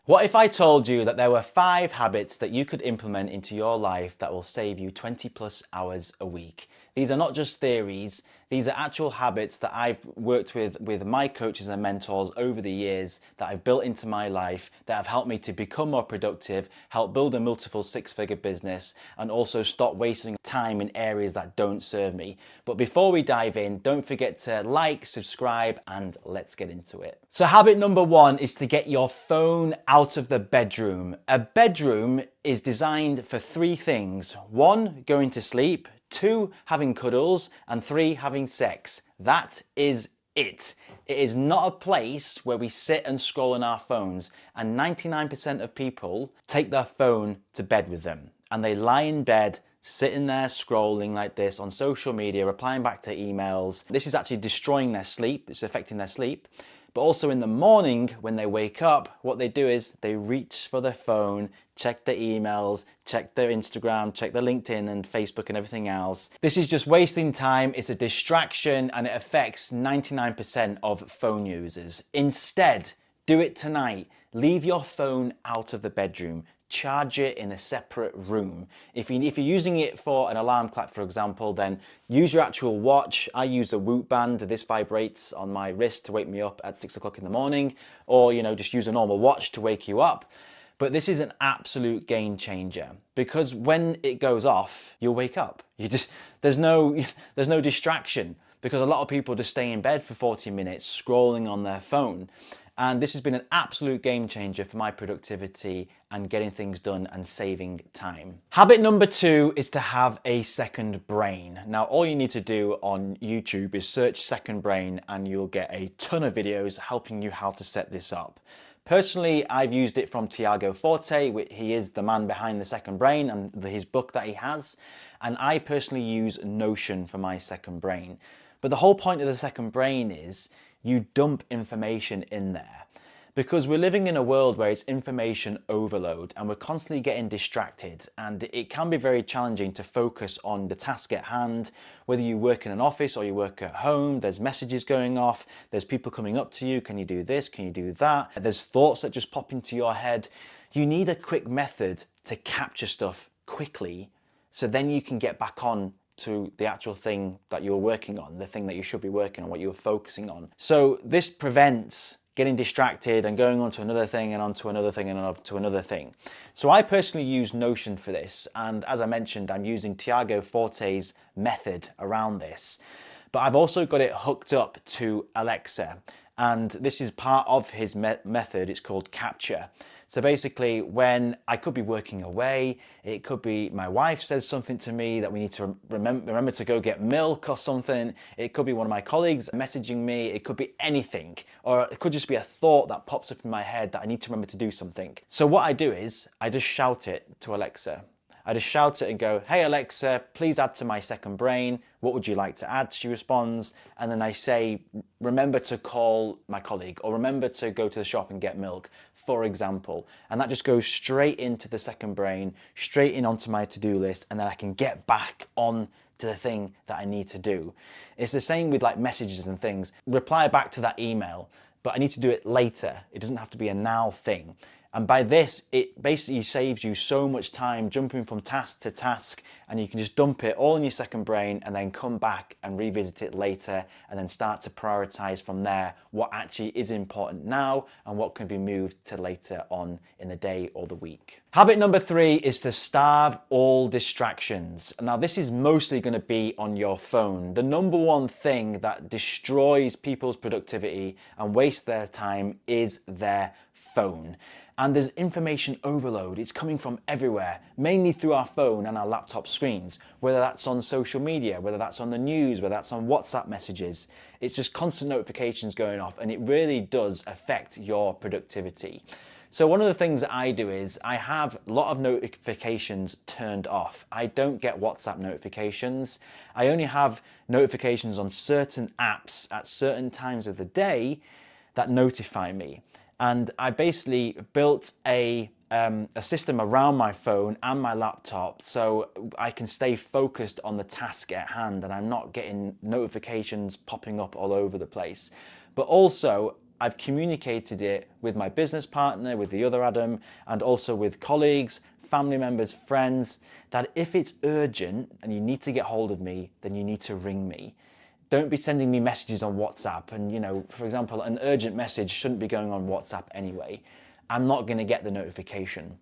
What if I told you that there were 5 habits that you could implement into your life that will save you 20 plus hours a week? These are not just theories, these are actual habits that I've worked with my coaches and mentors over the years that I've built into my life that have helped me to become more productive, help build a multiple 6-figure business, and also stop wasting time in areas that don't serve me. But before we dive in, don't forget to like, subscribe, and let's get into it. So habit number 1 is to get your phone out of the bedroom. A bedroom is designed for 3 things. 1, going to sleep. 2, having cuddles, and 3, having sex. That is it. It is not a place where we sit and scroll on our phones, and 99% of people take their phone to bed with them, and they lie in bed sitting there scrolling like this on social media, replying back to emails. This is actually destroying their sleep, it's affecting their sleep. But also in the morning, when they wake up, what they do is they reach for their phone, check their emails, check their Instagram, check their LinkedIn and Facebook and everything else. This is just wasting time, it's a distraction, and it affects 99% of phone users. Instead, do it tonight. Leave your phone out of the bedroom. Charge it in a separate room. If you're using it for an alarm clock, for example, then use your actual watch. I use a Whoop band. This vibrates on my wrist to wake me up at 6 o'clock in the morning, or just use a normal watch to wake you up. But this is an absolute game changer because when it goes off, you'll wake up. There's no distraction because a lot of people just stay in bed for 40 minutes scrolling on their phone. And this has been an absolute game changer for my productivity and getting things done and saving time. Habit number 2 is to have a second brain. Now, all you need to do on YouTube is search second brain and you'll get a ton of videos helping you how to set this up. Personally, I've used it from Tiago Forte. He is the man behind the second brain and his book that he has. And I personally use Notion for my second brain. But the whole point of the second brain is you dump information in there. Because we're living in a world where it's information overload and we're constantly getting distracted, and it can be very challenging to focus on the task at hand. Whether you work in an office or you work at home, there's messages going off, there's people coming up to you, can you do this, can you do that? There's thoughts that just pop into your head. You need a quick method to capture stuff quickly so then you can get back on to the actual thing that you're working on, the thing that you should be working on, what you're focusing on. So this prevents getting distracted and going on to another thing and onto another thing and onto another thing. So I personally use Notion for this, and as I mentioned, I'm using Tiago Forte's method around this. But I've also got it hooked up to Alexa, and this is part of his method. It's called Capture. So basically, when I could be working away, it could be my wife says something to me that we need to remember to go get milk or something. It could be one of my colleagues messaging me. It could be anything, or it could just be a thought that pops up in my head that I need to remember to do something. So what I do is I just shout it to Alexa. I just shout it and go, "Hey Alexa, please add to my second brain. What would you like to add?" She responds, and then I say, "Remember to call my colleague," or "Remember to go to the shop and get milk," for example. And that just goes straight into the second brain, straight in onto my to-do list, and then I can get back on to the thing that I need to do. It's the same with like messages and things. Reply back to that email, but I need to do it later. It doesn't have to be a now thing. And by this, it basically saves you so much time jumping from task to task, and you can just dump it all in your second brain and then come back and revisit it later and then start to prioritize from there what actually is important now and what can be moved to later on in the day or the week. Habit number 3 is to starve all distractions. Now, this is mostly going to be on your phone. The number one thing that destroys people's productivity and wastes their time is their phone. And there's information overload. It's coming from everywhere, mainly through our phone and our laptop screens, whether that's on social media, whether that's on the news, whether that's on WhatsApp messages. It's just constant notifications going off, and it really does affect your productivity. So one of the things that I do is I have a lot of notifications turned off. I don't get WhatsApp notifications. I only have notifications on certain apps at certain times of the day that notify me. And I basically built a system around my phone and my laptop so I can stay focused on the task at hand and I'm not getting notifications popping up all over the place. But also, I've communicated it with my business partner, with the other Adam, and also with colleagues, family members, friends, that if it's urgent and you need to get hold of me, then you need to ring me. Don't be sending me messages on WhatsApp. And, you know, for example, an urgent message shouldn't be going on WhatsApp anyway. I'm not going to get the notification.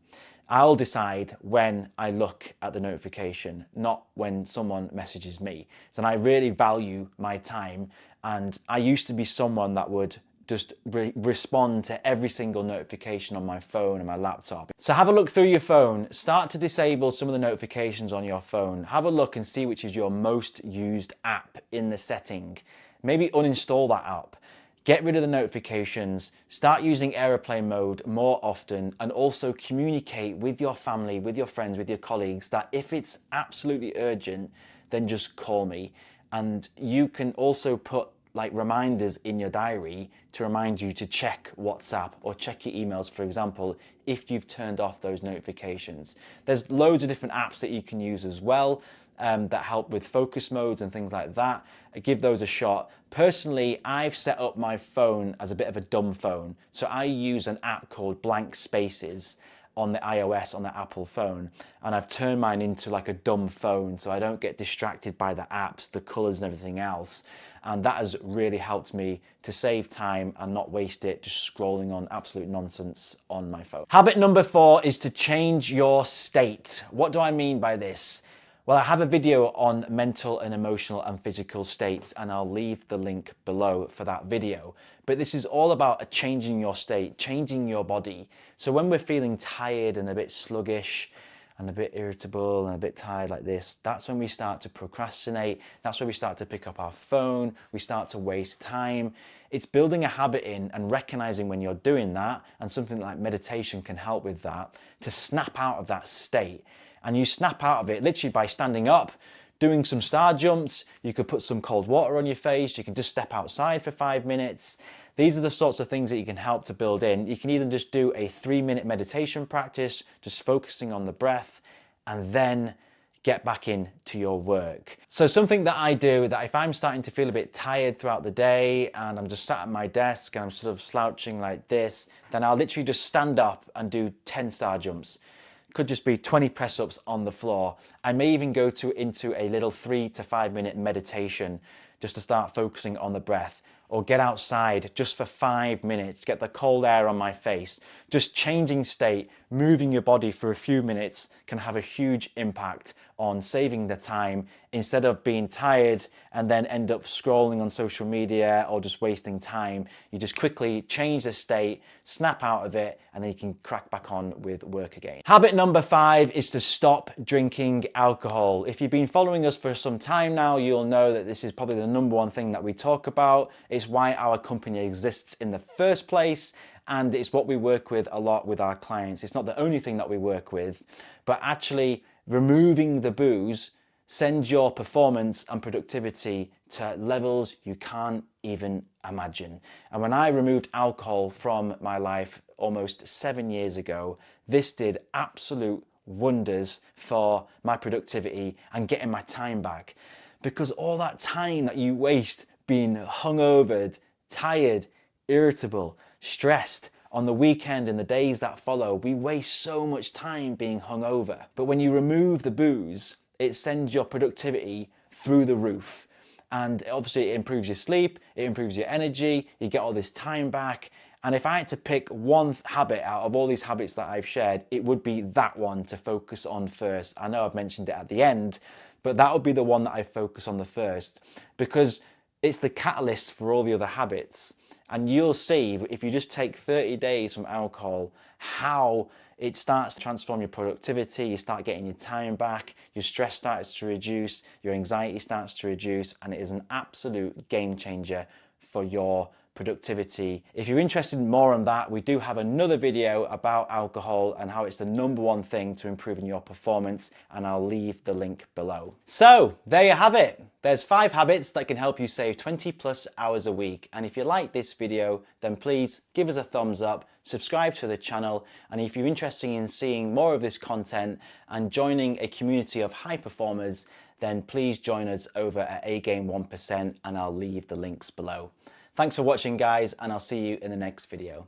I'll decide when I look at the notification, not when someone messages me. So I really value my time. And I used to be someone that would just respond to every single notification on my phone and my laptop. So have a look through your phone, start to disable some of the notifications on your phone. Have a look and see which is your most used app in the setting. Maybe uninstall that app. Get rid of the notifications, start using airplane mode more often, and also communicate with your family, with your friends, with your colleagues that if it's absolutely urgent, then just call me. And you can also put like reminders in your diary to remind you to check WhatsApp or check your emails, for example, if you've turned off those notifications. There's loads of different apps that you can use as well that help with focus modes and things like that. Give those a shot. Personally, I've set up my phone as a bit of a dumb phone. So I use an app called Blank Spaces on the iOS, on the Apple phone, and I've turned mine into like a dumb phone so I don't get distracted by the apps, the colors and everything else. And that has really helped me to save time and not waste it just scrolling on absolute nonsense on my phone. Habit number 4 is to change your state. What do I mean by this? Well, I have a video on mental and emotional and physical states, and I'll leave the link below for that video. But this is all about changing your state, changing your body. So when we're feeling tired and a bit sluggish and a bit irritable and a bit tired like this, that's when we start to procrastinate. That's when we start to pick up our phone. We start to waste time. It's building a habit in and recognizing when you're doing that, and something like meditation can help with that, to snap out of that state. And you snap out of it literally by standing up, doing some star jumps. You could put some cold water on your face. You can just step outside for 5 minutes. These are the sorts of things that you can help to build in. You can even just do a 3-minute meditation practice, just focusing on the breath, and then get back into your work. So something that I do, that if I'm starting to feel a bit tired throughout the day and I'm just sat at my desk and I'm sort of slouching like this, then I'll literally just stand up and do 10 star jumps. Could just be 20 press-ups on the floor. I may even go into a little 3 to 5 minute meditation just to start focusing on the breath, or get outside just for 5 minutes, get the cold air on my face. Just changing state, moving your body for a few minutes can have a huge impact on saving the time, instead of being tired and then end up scrolling on social media or just wasting time. You just quickly change the state, snap out of it, and then you can crack back on with work again. Habit number 5 is to stop drinking alcohol. If you've been following us for some time now, you'll know that this is probably the number one thing that we talk about. It's why our company exists in the first place, and it's what we work with a lot with our clients. It's not the only thing that we work with, but actually removing the booze sends your performance and productivity to levels you can't even imagine. And when I removed alcohol from my life almost 7 years ago, this did absolute wonders for my productivity and getting my time back. Because all that time that you waste being hungover, tired, irritable, stressed, on the weekend and the days that follow, we waste so much time being hungover. But when you remove the booze, it sends your productivity through the roof. And obviously it improves your sleep, it improves your energy, you get all this time back. And if I had to pick one habit out of all these habits that I've shared, it would be that one to focus on first. I know I've mentioned it at the end, but that would be the one that I focus on the first, because it's the catalyst for all the other habits. And you'll see, if you just take 30 days from alcohol, how it starts to transform your productivity. You start getting your time back, your stress starts to reduce, your anxiety starts to reduce, and it is an absolute game changer for your productivity. If you're interested more on that, we do have another video about alcohol and how it's the number one thing to improving your performance, and I'll leave the link below. So there you have it. There's 5 habits that can help you save 20+ hours a week. And if you like this video, then please give us a thumbs up, subscribe to the channel, and if you're interested in seeing more of this content and joining a community of high performers, then please join us over at A Game 1%, and I'll leave the links below. Thanks for watching, guys, and I'll see you in the next video.